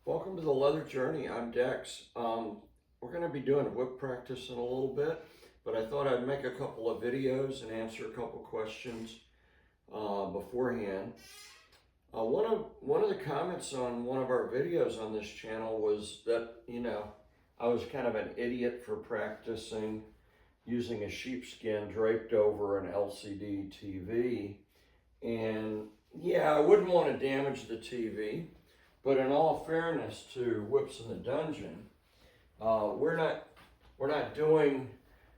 Welcome to the Leather Journey. I'm Dex. We're going to be doing whip practice in a little bit, but I thought I'd make a couple of videos and answer a couple questions beforehand. One of the comments on one of our videos on this channel was that, I was kind of an idiot for practicing using a sheepskin draped over an LCD TV. And yeah, I wouldn't want to damage the TV. But in all fairness to Whips in the Dungeon, we're not doing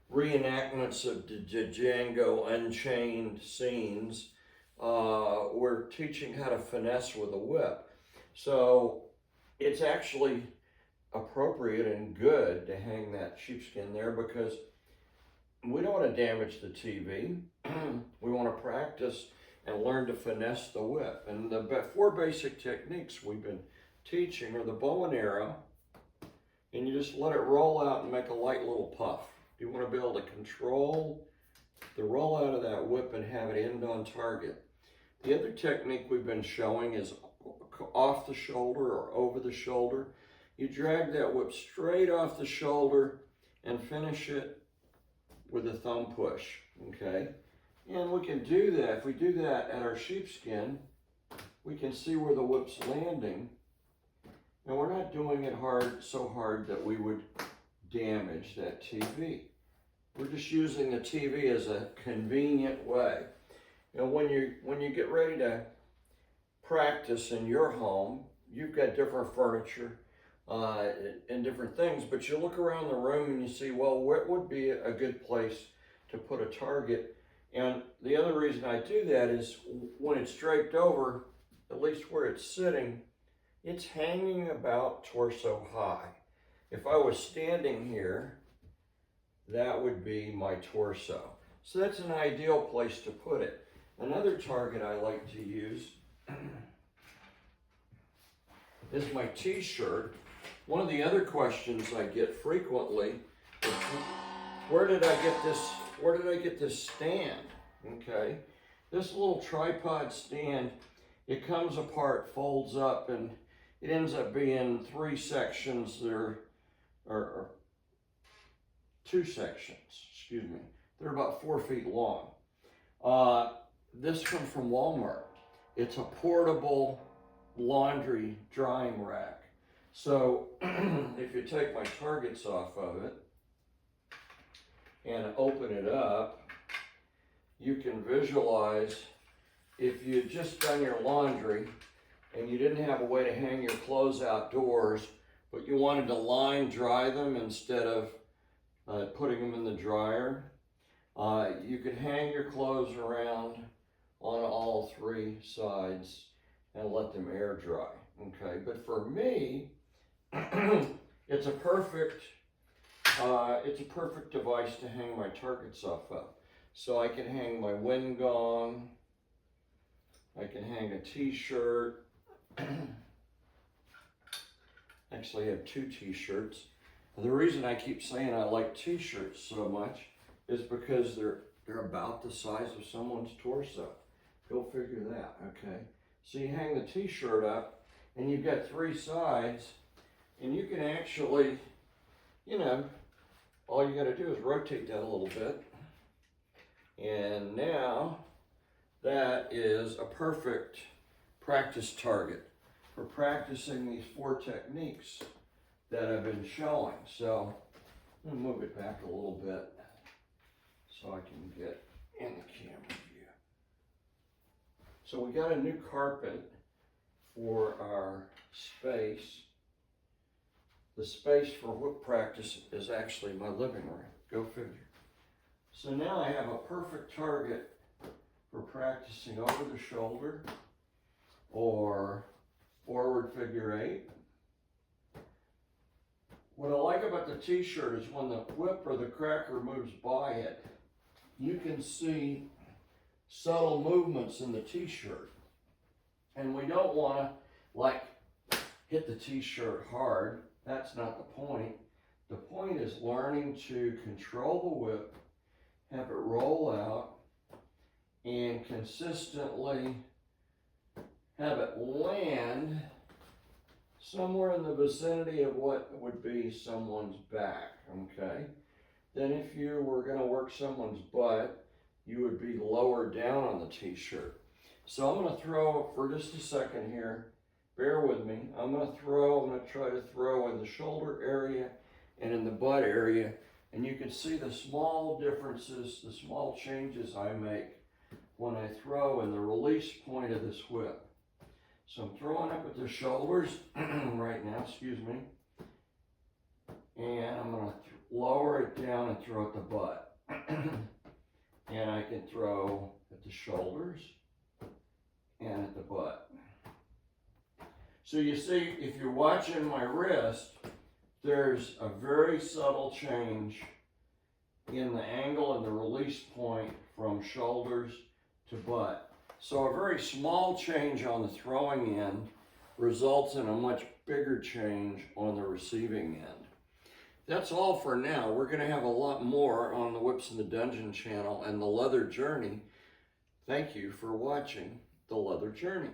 reenactments of the Django Unchained scenes. We're teaching how to finesse with a whip. So it's actually appropriate and good to hang that sheepskin there because we don't want to damage the TV. We want to practice and learn to finesse the whip. And the four basic techniques we've been teaching are the bow and arrow, and you just let it roll out and make a light little puff. You want to be able to control the roll out of that whip and have it end on target. The other technique we've been showing is off the shoulder or over the shoulder. You drag that whip straight off the shoulder and finish it with a thumb push, okay? And we can do that. If we do that at our sheepskin, we can see where the whip's landing. And we're not doing it so hard that we would damage that TV. We're just using the TV as a convenient way. When you get ready to practice in your home, you've got different furniture and different things, but you look around the room and you see, well, what would be a good place to put a target? And the other reason I do that is when it's draped over, at least where it's sitting, it's hanging about torso high. If I was standing here, that would be my torso. So that's an ideal place to put it. Another target I like to use is my t-shirt. One of the other questions I get frequently is, where did I get this stand? Okay, this little tripod stand, it comes apart, folds up, and it ends up being three sections or two sections, excuse me. They're about 4 feet long. This comes from Walmart. It's a portable laundry drying rack. So if you take my targets off of it and open it up, you can visualize if you had just done your laundry and you didn't have a way to hang your clothes outdoors, but you wanted to line dry them instead of putting them in the dryer, you could hang your clothes around on all three sides and let them air dry. Okay, but for me, it's a perfect device to hang my targets off of. So I can hang my wind gong, I can hang a t-shirt. Actually, I have two t-shirts. The reason I keep saying I like t-shirts so much is because they're about the size of someone's torso. Go figure that, okay? So you hang the t-shirt up and you've got three sides, and you can actually, all you gotta do is rotate that a little bit. And now that is a perfect practice target for practicing these four techniques that I've been showing. So I'm gonna move it back a little bit so I can get in the camera view. So we got a new carpet for our space. The space for whip practice is actually my living room. Go figure. So now I have a perfect target for practicing over the shoulder or forward figure eight. What I like about the t-shirt is when the whip or the cracker moves by it, you can see subtle movements in the t-shirt. And we don't want to hit the t-shirt hard. That's not the point. The point is learning to control the whip, have it roll out, and consistently have it land somewhere in the vicinity of what would be someone's back, okay? Then if you were going to work someone's butt, you would be lower down on the t-shirt. So I'm going to throw for just a second here. Bear with me. I'm going to try to throw in the shoulder area and in the butt area. And you can see the small differences, the small changes I make when I throw in the release point of this whip. So I'm throwing up at the shoulders right now, excuse me. And I'm going to lower it down and throw at the butt. And I can throw at the shoulders and at the butt. So you see, if you're watching my wrist, there's a very subtle change in the angle and the release point from shoulders to butt. So a very small change on the throwing end results in a much bigger change on the receiving end. That's all for now. We're going to have a lot more on the Whips in the Dungeon channel and the leather journey. Thank you for watching the leather journey.